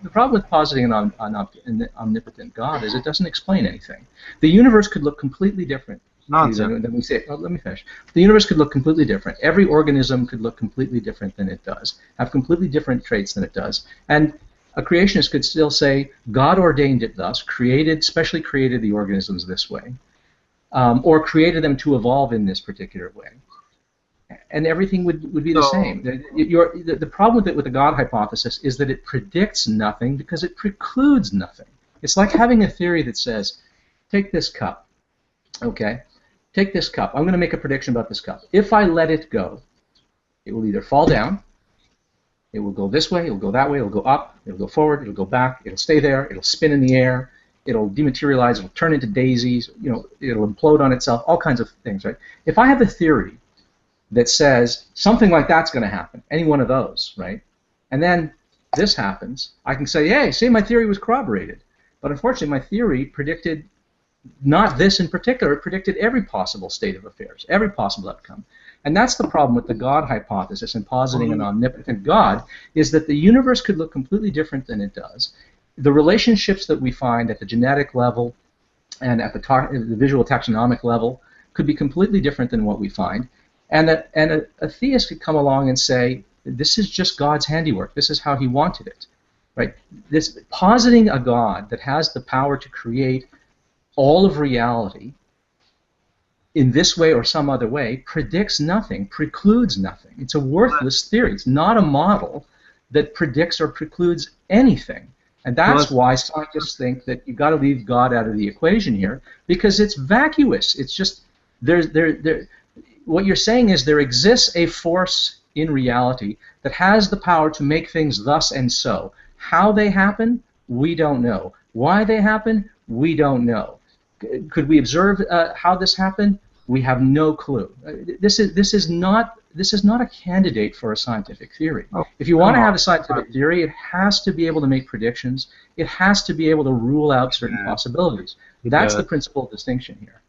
The problem with positing an omnipotent God is it doesn't explain anything. The universe could look completely different. Nonsense. Then we say, oh, let me finish. The universe could look completely different. Every organism could look completely different than it does, have completely different traits than it does. And a creationist could still say, God ordained it thus, specially created the organisms this way, or created them to evolve in this particular way. And everything would be the same. The problem with the God hypothesis is that it predicts nothing because it precludes nothing. It's like having a theory that says, take this cup, okay? Take this cup. I'm going to make a prediction about this cup. If I let it go, it will either fall down, it will go this way, it will go that way, it will go up, it will go forward, it will go back, it will stay there, it will spin in the air, it will dematerialize, it will turn into daisies, you know, it will implode on itself, all kinds of things, right? If I have a theory that says something like that's going to happen, any one of those, right? And then this happens, I can say, hey, see, my theory was corroborated. But unfortunately, my theory predicted not this in particular, it predicted every possible state of affairs, every possible outcome. And that's the problem with the God hypothesis and positing an omnipotent God, is that the universe could look completely different than it does. The relationships that we find at the genetic level and at the visual taxonomic level could be completely different than what we find. And a theist could come along and say, this is just God's handiwork, this is how he wanted it. Right? This positing a God that has the power to create all of reality in this way or some other way predicts nothing, precludes nothing. It's a worthless theory. It's not a model that predicts or precludes anything. And that's why scientists think that you've got to leave God out of the equation here, because it's vacuous. It's just, what you're saying is there exists a force in reality that has the power to make things thus and so. How they happen, we don't know. Why they happen, we don't know. Could we observe how this happened? We have no clue. This is not a candidate for a scientific theory. If you want to have a scientific theory, it has to be able to make predictions. It has to be able to rule out certain possibilities. That's the principal distinction here.